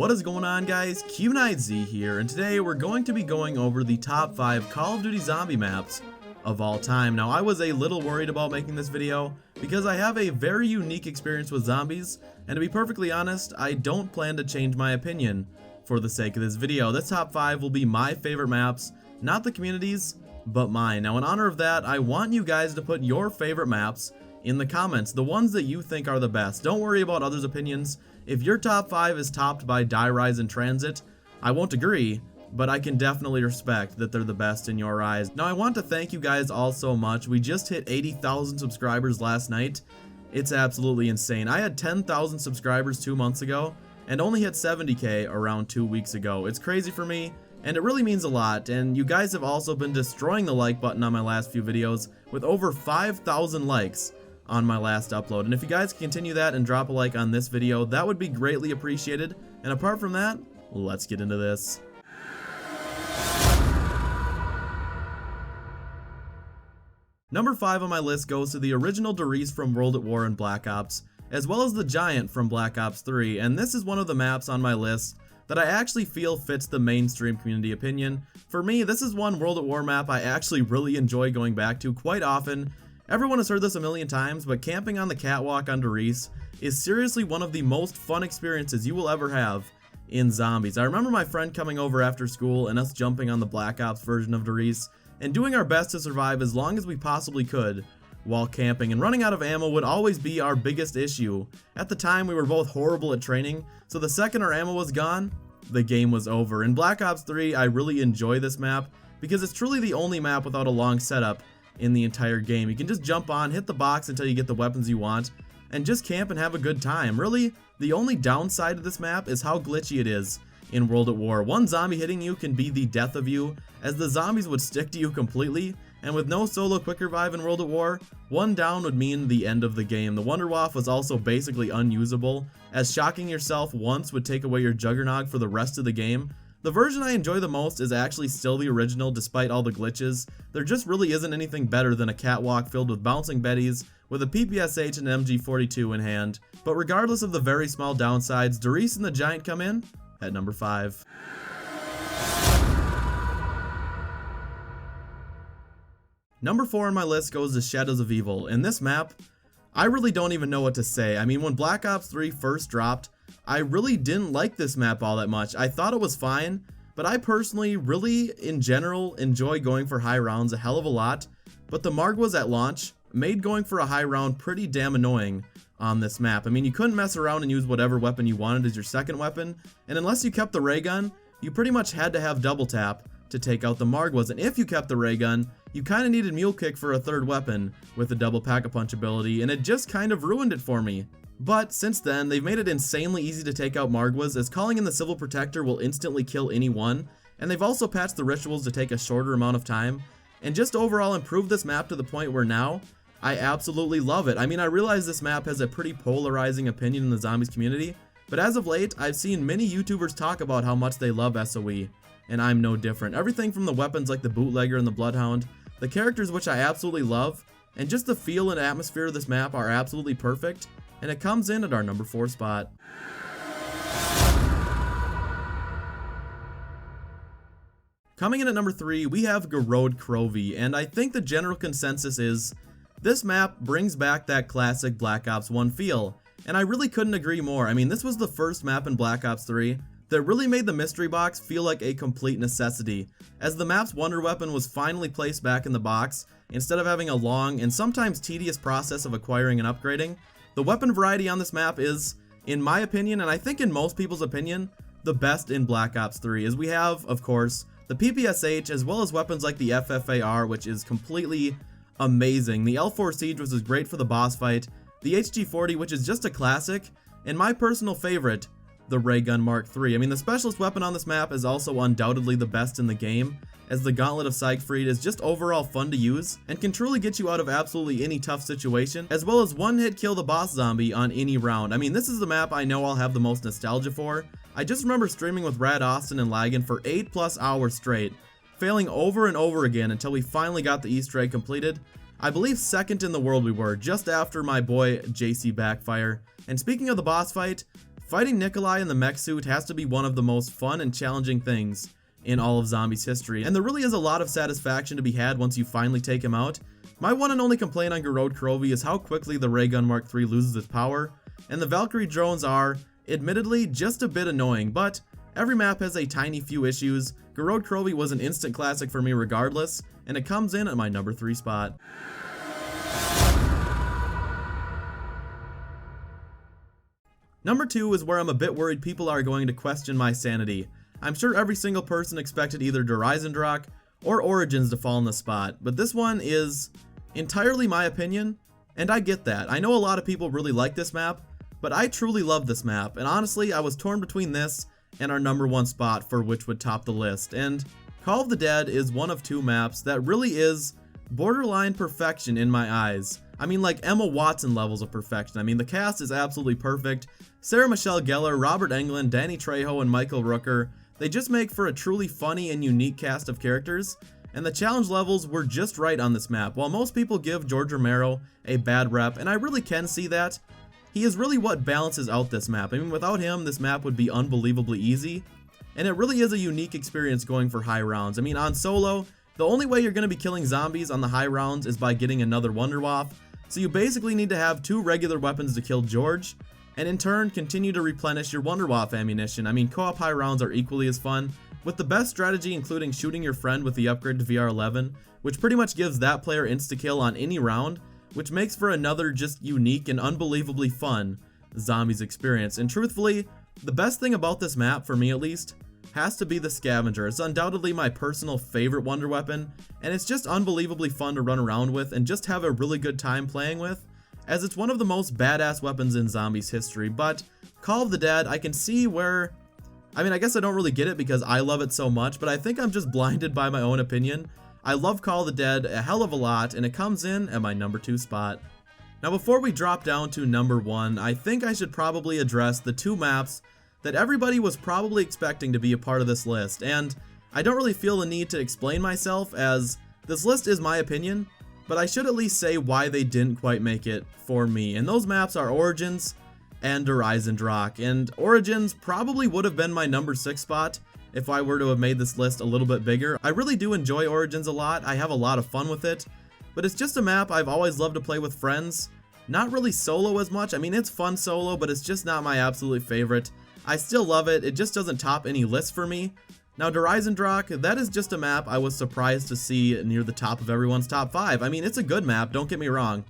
What is going on, guys? QKnightZ here, and today we're going to be going over the top 5 Call of Duty zombie maps of all time. Now, I was a little worried about making this video because I have a very unique experience with zombies, and to be perfectly honest, I don't plan to change my opinion for the sake of this video. This top 5 will be my favorite maps, not the community's, but mine. Now, in honor of that, I want you guys to put your favorite maps in the comments, the ones that you think are the best. Don't worry about others' opinions. If your top 5 is topped by Derice and Transit, I won't agree, but I can definitely respect that they're the best in your eyes. Now, I want to thank you guys all so much. We just hit 80,000 subscribers last night. It's absolutely insane. I had 10,000 subscribers 2 months ago and only hit 70K around 2 weeks ago. It's crazy for me, and it really means a lot. And you guys have also been destroying the like button on my last few videos with over 5,000 likes on my last upload. And if you guys continue that and drop a like on this video, that would be greatly appreciated. And apart from that, let's get into this. Number 5 on my list goes to the original Derice from World at War and Black Ops, as well as the Giant from Black Ops 3, and this is one of the maps on my list that I actually feel fits the mainstream community opinion. For me, this is one World at War map I actually really enjoy going back to quite often. Everyone has heard this a million times, but camping on the catwalk on Derice is seriously one of the most fun experiences you will ever have in zombies. I remember my friend coming over after school and us jumping on the Black Ops version of Derice and doing our best to survive as long as we possibly could while camping, and running out of ammo would always be our biggest issue. At the time, we were both horrible at training, so the second our ammo was gone, the game was over. In Black Ops 3, I really enjoy this map because it's truly the only map without a long setup in the entire game. You can just jump on, hit the box until you get the weapons you want, and just camp and have a good time. Really, the only downside of this map is how glitchy it is in World at War. One zombie hitting you can be the death of you, as the zombies would stick to you completely, and with no solo quick revive in World at War, one down would mean the end of the game. The Wonder Waff was also basically unusable, as shocking yourself once would take away your Juggernog for the rest of the game. The version I enjoy the most is actually still the original despite all the glitches. There just really isn't anything better than a catwalk filled with bouncing betties with a PPSH and an MG42 in hand. But regardless of the very small downsides, Derice and the Giant come in at number 5. Number 4 on my list goes to Shadows of Evil. In this map, I really don't even know what to say. I mean, when Black Ops 3 first dropped, I really didn't like this map all that much. I thought it was fine, but I personally really, in general, enjoy going for high rounds a hell of a lot. But the Margwas at launch made going for a high round pretty damn annoying on this map. I mean, you couldn't mess around and use whatever weapon you wanted as your second weapon, and unless you kept the ray gun, you pretty much had to have double tap to take out the Margwas, and if you kept the ray gun, you kind of needed mule kick for a third weapon with the double pack-a-punch ability, and it just kind of ruined it for me. But since then, they've made it insanely easy to take out Margwas, as calling in the Civil Protector will instantly kill anyone, and they've also patched the rituals to take a shorter amount of time, and just overall improved this map to the point where now, I absolutely love it. I mean, I realize this map has a pretty polarizing opinion in the zombies community, but as of late, I've seen many YouTubers talk about how much they love SOE, and I'm no different. Everything from the weapons like the Bootlegger and the Bloodhound, the characters which I absolutely love, and just the feel and atmosphere of this map are absolutely perfect, and it comes in at our number 4 spot. Coming in at number 3, we have Corrode Crovey, and I think the general consensus is this map brings back that classic Black Ops 1 feel, and I really couldn't agree more. I mean, this was the first map in Black Ops 3 that really made the mystery box feel like a complete necessity, as the map's wonder weapon was finally placed back in the box instead of having a long and sometimes tedious process of acquiring and upgrading. The weapon variety on this map is, in my opinion, and I think in most people's opinion, the best in Black Ops 3, as we have, of course, the PPSH as well as weapons like the FFAR, which is completely amazing, the L4 Siege, which is great for the boss fight, the HG40, which is just a classic, and my personal favorite, the Ray Gun Mark III. I mean, the specialist weapon on this map is also undoubtedly the best in the game, as the Gauntlet of Siegfried is just overall fun to use and can truly get you out of absolutely any tough situation, as well as one-hit kill the boss zombie on any round. I mean, this is the map I know I'll have the most nostalgia for. I just remember streaming with Rad Austin and lagging for 8+ hours straight, failing over and over again until we finally got the Easter egg completed. I believe second in the world we were, just after my boy JC Backfire. And speaking of the boss fight, Fighting Nikolai in the mech suit has to be one of the most fun and challenging things in all of Zombies history, and there really is a lot of satisfaction to be had once you finally take him out. My one and only complaint on corrode is how quickly the Ray Gun Mark III loses its power, and the Valkyrie drones are, admittedly, just a bit annoying, but every map has a tiny few issues. Corrode was an instant classic for me regardless, and it comes in at my number 3 spot. Number 2 is where I'm a bit worried people are going to question my sanity. I'm sure every single person expected either Derice or Origins to fall in the spot, but this one is entirely my opinion, and I get that. I know a lot of people really like this map, but I truly love this map, and honestly I was torn between this and our number 1 spot for which would top the list, and Call of the Dead is one of 2 maps that really is borderline perfection in my eyes. I mean, like Emma Watson levels of perfection. I mean, the cast is absolutely perfect. Sarah Michelle Gellar, Robert Englund, Danny Trejo, and Michael Rooker, they just make for a truly funny and unique cast of characters, and the challenge levels were just right on this map. While most people give George Romero a bad rep, and I really can see that, he is really what balances out this map. I mean, without him, this map would be unbelievably easy, and it really is a unique experience going for high rounds. I mean, on solo, the only way you're going to be killing zombies on the high rounds is by getting another Wunderwaffe, so you basically need to have 2 regular weapons to kill George, and in turn continue to replenish your Wunderwaffe ammunition. I mean, co-op high rounds are equally as fun, with the best strategy including shooting your friend with the upgrade to VR11, which pretty much gives that player insta-kill on any round, which makes for another just unique and unbelievably fun Zombies experience. And truthfully, the best thing about this map, for me at least, has to be the Scavenger. It's undoubtedly my personal favorite wonder weapon, and it's just unbelievably fun to run around with and just have a really good time playing with, as it's one of the most badass weapons in Zombies history. But Call of the Dead, I can see where, I mean, I guess I don't really get it because I love it so much, but I think I'm just blinded by my own opinion. I love Call of the Dead a hell of a lot, and it comes in at my number 2 spot. Now before we drop down to number 1, I think I should probably address the 2 maps that everybody was probably expecting to be a part of this list, and I don't really feel the need to explain myself as this list is my opinion, but I should at least say why they didn't quite make it for me, and those maps are Origins and Derice and Origins probably would have been my number 6 spot if I were to have made this list a little bit bigger. I really do enjoy Origins a lot, I have a lot of fun with it, but it's just a map I've always loved to play with friends, not really solo as much. I mean, it's fun solo, but it's just not my absolute favorite. I still love it, it just doesn't top any list for me. Now Derice, that is just a map I was surprised to see near the top of everyone's top 5. I mean, it's a good map, don't get me wrong,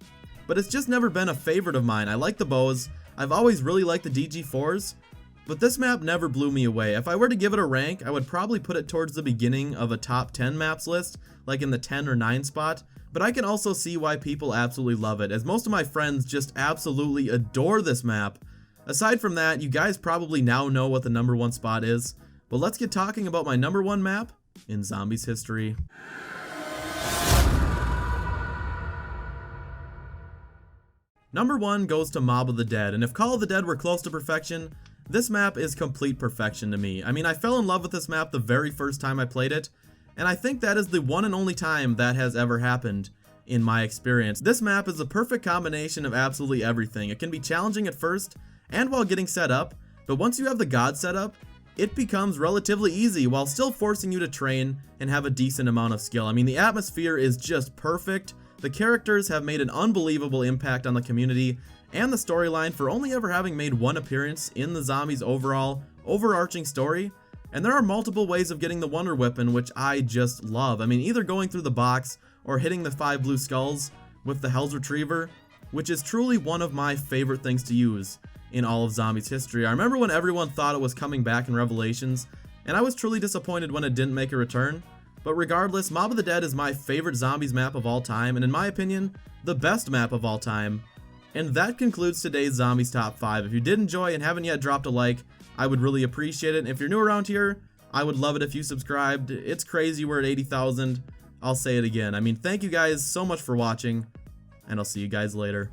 but it's just never been a favorite of mine. I like the bows, I've always really liked the DG4s, but this map never blew me away. If I were to give it a rank, I would probably put it towards the beginning of a top 10 maps list, like in the 10 or 9 spot, but I can also see why people absolutely love it, as most of my friends just absolutely adore this map. Aside from that, you guys probably now know what the number 1 spot is, but let's get talking about my number 1 map in Zombies history. Number 1 goes to Mob of the Dead, and if Call of the Dead were close to perfection, this map is complete perfection to me. I mean, I fell in love with this map the very first time I played it, and I think that is the one and only time that has ever happened in my experience. This map is the perfect combination of absolutely everything. It can be challenging at first, and while getting set up, but once you have the God set up, it becomes relatively easy while still forcing you to train and have a decent amount of skill. I mean, the atmosphere is just perfect, the characters have made an unbelievable impact on the community and the storyline for only ever having made 1 appearance in the Zombies overall overarching story, and there are multiple ways of getting the Wonder Weapon, which I just love. I mean, either going through the box or hitting the 5 blue skulls with the Hell's Retriever, which is truly one of my favorite things to use in all of Zombies history. I remember when everyone thought it was coming back in Revelations, and I was truly disappointed when it didn't make a return, but regardless, Mob of the Dead is my favorite Zombies map of all time, and in my opinion, the best map of all time. And that concludes today's Zombies Top 5. If you did enjoy and haven't yet dropped a like, I would really appreciate it. And if you're new around here, I would love it if you subscribed. It's crazy we're at 80,000. I'll say it again. I mean, thank you guys so much for watching, and I'll see you guys later.